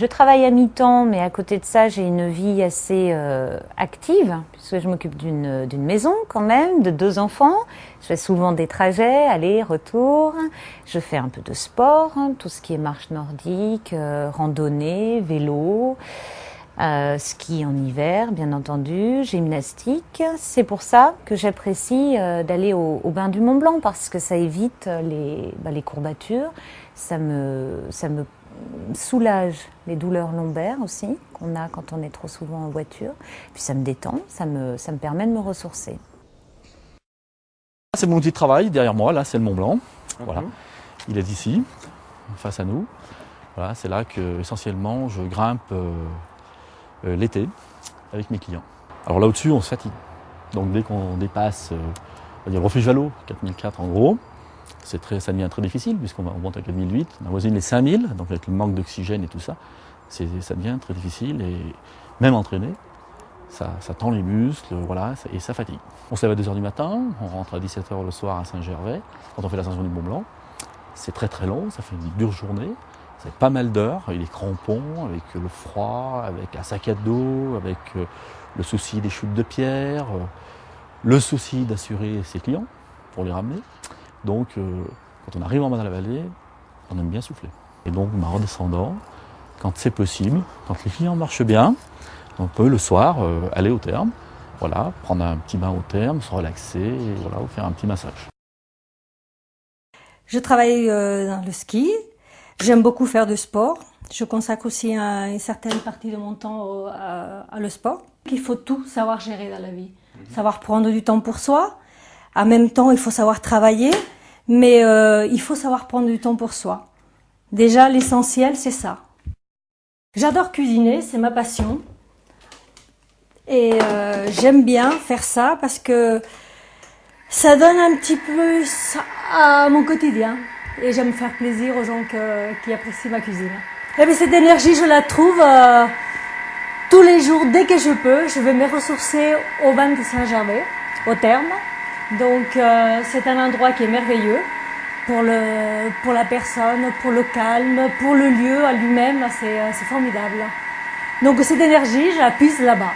Je travaille à mi-temps, mais à côté de ça, j'ai une vie assez active, puisque je m'occupe d'une maison quand même, de 2 enfants. Je fais souvent des trajets, aller-retour. Je fais un peu de sport, tout ce qui est marche nordique, randonnée, vélo, ski en hiver, bien entendu, gymnastique. C'est pour ça que j'apprécie d'aller au bain du Mont Blanc, parce que ça évite les courbatures, ça me soulage les douleurs lombaires aussi, qu'on a quand on est trop souvent en voiture. Puis ça me détend, ça me permet de me ressourcer. C'est mon outil de travail, derrière moi, là c'est le Mont Blanc. Voilà. Il est ici, face à nous. Voilà, c'est là que essentiellement je grimpe l'été avec mes clients. Alors là au-dessus on se fatigue. Donc dès qu'on dépasse on va dire le refuge Vallot, 4004 en gros, ça devient très difficile puisqu'on monte à 4008, on avoisine les 5000, donc avec le manque d'oxygène et tout ça, ça devient très difficile et même entraîné, ça tend les muscles, voilà, et ça fatigue. On se lève à 2h du matin, on rentre à 17h le soir à Saint-Gervais, quand on fait l'ascension du Mont Blanc. C'est très très long, ça fait une dure journée, ça fait pas mal d'heures, avec les crampons, avec le froid, avec un sac à dos, avec le souci des chutes de pierre, le souci d'assurer ses clients pour les ramener. Donc, quand on arrive en bas de la vallée, on aime bien souffler. Et donc, en redescendant, quand c'est possible, quand les clients marchent bien, on peut le soir aller au terme, voilà, prendre un petit bain au terme, se relaxer, et voilà, ou faire un petit massage. Je travaille dans le ski, j'aime beaucoup faire du sport. Je consacre aussi une certaine partie de mon temps à le sport. Il faut tout savoir gérer dans la vie, savoir prendre du temps pour soi. En même temps, il faut savoir travailler, mais il faut savoir prendre du temps pour soi. Déjà, l'essentiel, c'est ça. J'adore cuisiner, c'est ma passion. Et j'aime bien faire ça parce que ça donne un petit plus à mon quotidien. Et j'aime faire plaisir aux gens qui apprécient ma cuisine. Et bien, cette énergie, je la trouve tous les jours, dès que je peux. Je vais me ressourcer au bain de Saint-Gervais, au terme. Donc c'est un endroit qui est merveilleux pour la personne, pour le calme, pour le lieu à lui-même, c'est formidable. Donc cette énergie, je la puise là-bas.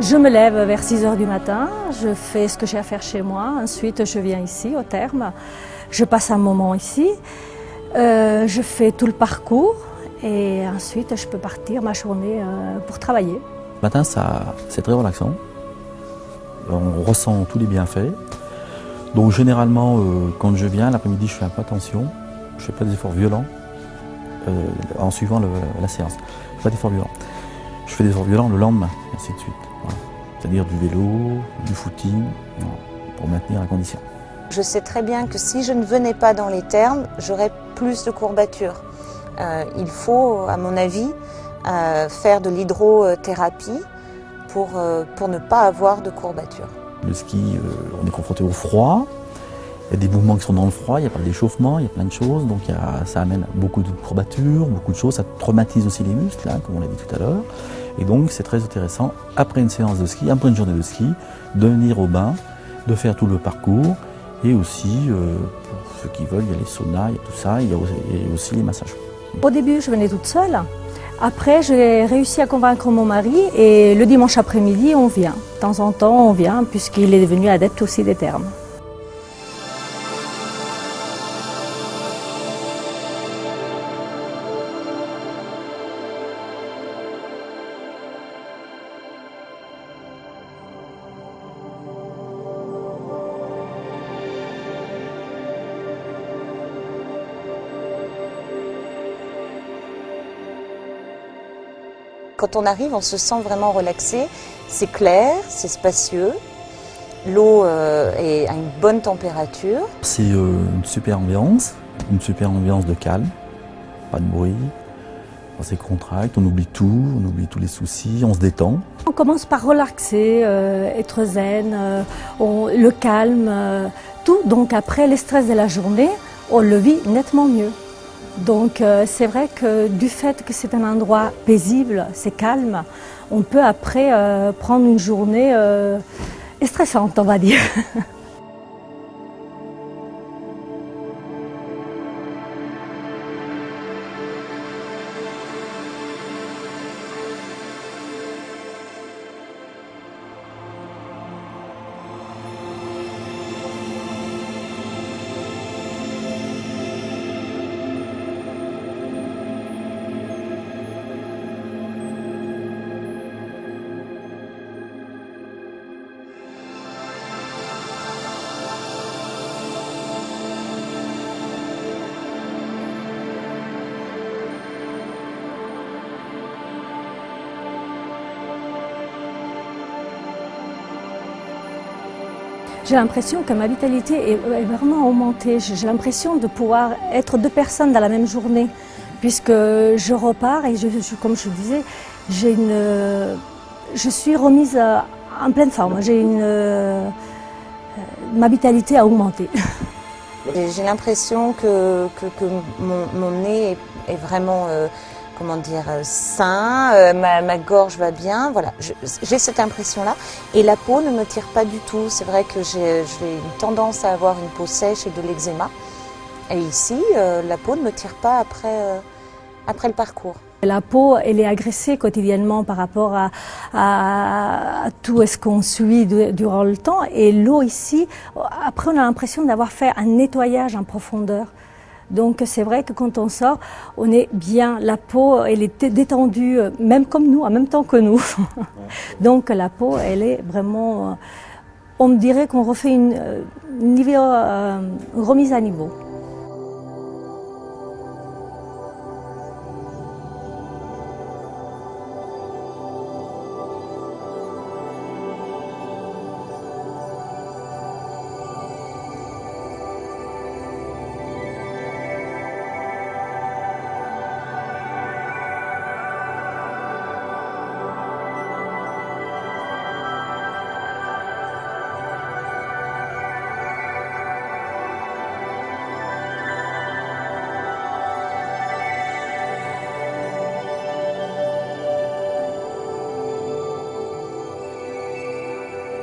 Je me lève vers 6h du matin, je fais ce que j'ai à faire chez moi, ensuite je viens ici au terme, je passe un moment ici, je fais tout le parcours et ensuite je peux partir ma journée pour travailler. Le matin c'est très relaxant, on ressent tous les bienfaits, donc généralement quand je viens l'après-midi je fais un peu attention, je ne fais pas des efforts violents en suivant la séance, je fais pas d'efforts violents. Je fais des efforts violents le lendemain, et ainsi de suite. Voilà. C'est-à-dire du vélo, du footing, pour maintenir la condition. Je sais très bien que si je ne venais pas dans les thermes, j'aurais plus de courbatures. Il faut, à mon avis, faire de l'hydrothérapie pour ne pas avoir de courbatures. Le ski, on est confronté au froid. Il y a des mouvements qui sont dans le froid, il n'y a pas d'échauffement, il y a plein de choses, donc ça amène beaucoup de courbatures, beaucoup de choses, ça traumatise aussi les muscles, hein, comme on l'a dit tout à l'heure. Et donc c'est très intéressant, après une séance de ski, après une journée de ski, de venir au bain, de faire tout le parcours, et aussi, pour ceux qui veulent, il y a les saunas, il y a tout ça, il y a aussi les massages. Au début, je venais toute seule. Après, j'ai réussi à convaincre mon mari, et le dimanche après-midi, on vient. De temps en temps, on vient, puisqu'il est devenu adepte aussi des thermes. Quand on arrive, on se sent vraiment relaxé, c'est clair, c'est spacieux, l'eau a une bonne température. C'est une super ambiance de calme, pas de bruit, On s'écontracte, on oublie tout, on oublie tous les soucis, on se détend. On commence par relaxer, être zen, le calme, tout. Donc après, les stress de la journée, on le vit nettement mieux. Donc c'est vrai que du fait que c'est un endroit paisible, c'est calme, on peut après prendre une journée stressante, on va dire. J'ai l'impression que ma vitalité est vraiment augmentée. J'ai l'impression de pouvoir être deux personnes dans la même journée, puisque je repars et comme je disais, je suis remise en pleine forme. Ma vitalité a augmenté. J'ai l'impression que mon nez est vraiment comment dire, sain, ma gorge va bien, voilà, j'ai cette impression-là. Et la peau ne me tire pas du tout. C'est vrai que j'ai une tendance à avoir une peau sèche et de l'eczéma. Et ici, la peau ne me tire pas après le parcours. La peau, elle est agressée quotidiennement par rapport à tout ce qu'on suit durant le temps. Et l'eau ici, après on a l'impression d'avoir fait un nettoyage en profondeur. Donc c'est vrai que quand on sort, on est bien, la peau elle est détendue, même comme nous, en même temps que nous. Donc la peau elle est vraiment, on me dirait qu'on refait une remise à niveau.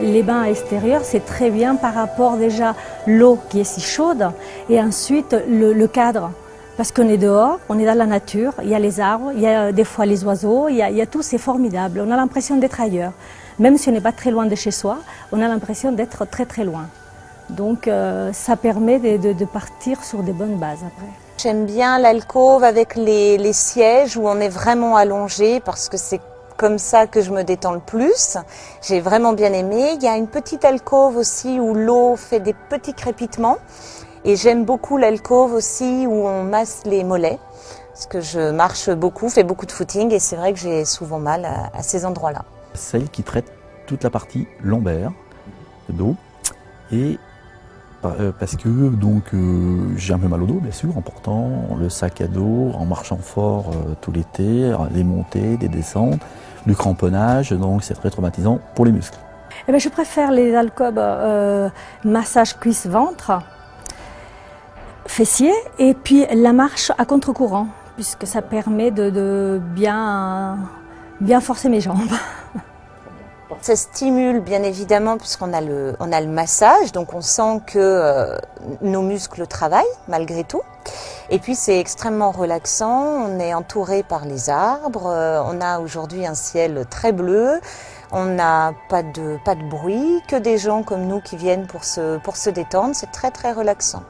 Les bains extérieurs, c'est très bien par rapport déjà l'eau qui est si chaude et ensuite le cadre. Parce qu'on est dehors, on est dans la nature, il y a les arbres, il y a des fois les oiseaux, il y a tout, c'est formidable. On a l'impression d'être ailleurs. Même si on n'est pas très loin de chez soi, on a l'impression d'être très très loin. Donc ça permet de partir sur des bonnes bases après. J'aime bien l'alcôve avec les sièges où on est vraiment allongé parce que c'est comme ça que je me détends le plus. J'ai vraiment bien aimé. Il y a une petite alcôve aussi où l'eau fait des petits crépitements. Et j'aime beaucoup l'alcôve aussi où on masse les mollets. Parce que je marche beaucoup, fais beaucoup de footing et c'est vrai que j'ai souvent mal à ces endroits-là. Celle qui traite toute la partie lombaire, dos, et parce que donc j'ai un peu mal au dos bien sûr en portant le sac à dos, en marchant fort tout l'été, des montées, des descentes, du cramponnage, donc c'est très traumatisant pour les muscles. Eh bien, je préfère les alcôves massage cuisse-ventre, fessiers, et puis la marche à contre-courant, puisque ça permet de bien forcer mes jambes. Ça stimule bien évidemment puisqu'on a le massage, donc on sent que nos muscles travaillent malgré tout. Et puis c'est extrêmement relaxant, on est entouré par les arbres, on a aujourd'hui un ciel très bleu, on n'a pas de bruit, que des gens comme nous qui viennent pour se détendre, c'est très très relaxant.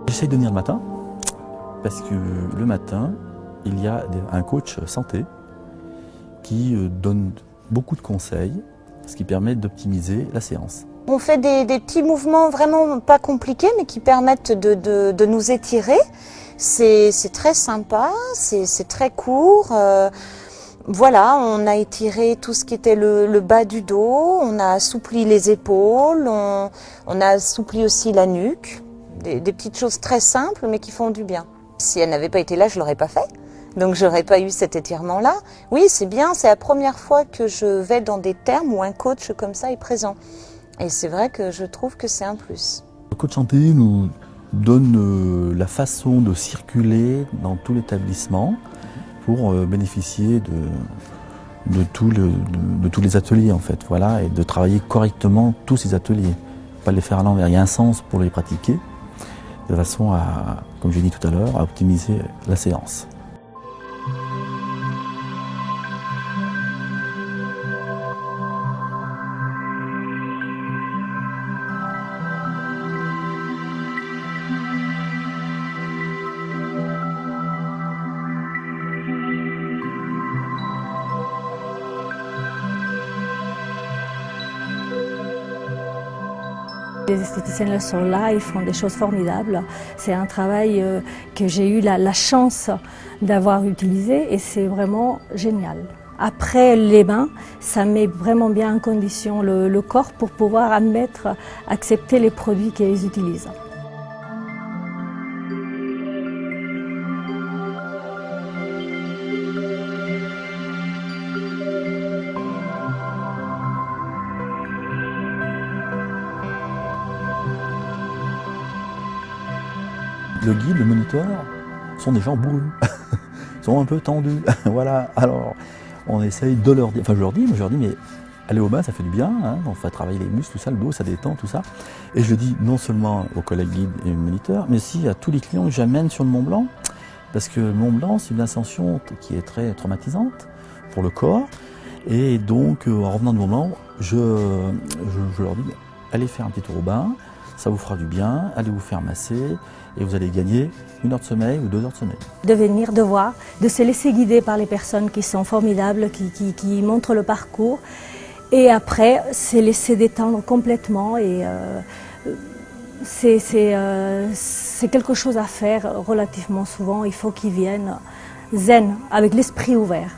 J'essaye de venir le matin, parce que le matin, il y a un coach santé qui donne beaucoup de conseils, ce qui permet d'optimiser la séance. On fait des petits mouvements vraiment pas compliqués, mais qui permettent de nous étirer. C'est très sympa, c'est très court. Voilà, on a étiré tout ce qui était le bas du dos, on a assoupli les épaules, on a assoupli aussi la nuque. Des petites choses très simples, mais qui font du bien. Si elle n'avait pas été là, je ne l'aurais pas fait. Donc je n'aurais pas eu cet étirement-là. Oui, c'est bien, c'est la première fois que je vais dans des termes où un coach comme ça est présent. Et c'est vrai que je trouve que c'est un plus. Le coach santé nous donne la façon de circuler dans tout l'établissement pour bénéficier de tous les ateliers en fait, voilà, et de travailler correctement tous ces ateliers. Pas les faire à l'envers, il y a un sens pour les pratiquer, de façon à, comme j'ai dit tout à l'heure, à optimiser la séance. Les esthéticiennes sont là, ils font des choses formidables. C'est un travail que j'ai eu la chance d'avoir utilisé et c'est vraiment génial. Après les mains, ça met vraiment bien en condition le corps pour pouvoir accepter les produits qu'ils utilisent. Le guide, le moniteur, sont des gens bourrus, sont un peu tendus. Voilà, alors on essaye de leur dire, enfin je leur dis, mais aller au bain ça fait du bien, hein, on fait travailler les muscles, tout ça, le dos ça détend, tout ça. Et je le dis non seulement aux collègues guides et moniteurs, mais aussi à tous les clients que j'amène sur le Mont Blanc, parce que le Mont Blanc c'est une ascension qui est très traumatisante pour le corps. Et donc en revenant du Mont Blanc, je leur dis, allez faire un petit tour au bain, ça vous fera du bien, allez vous faire masser et vous allez gagner 1 heure de sommeil ou 2 heures de sommeil. De venir, de voir, de se laisser guider par les personnes qui sont formidables, qui montrent le parcours. Et après, c'est laisser détendre complètement et c'est quelque chose à faire relativement souvent. Il faut qu'ils viennent zen, avec l'esprit ouvert.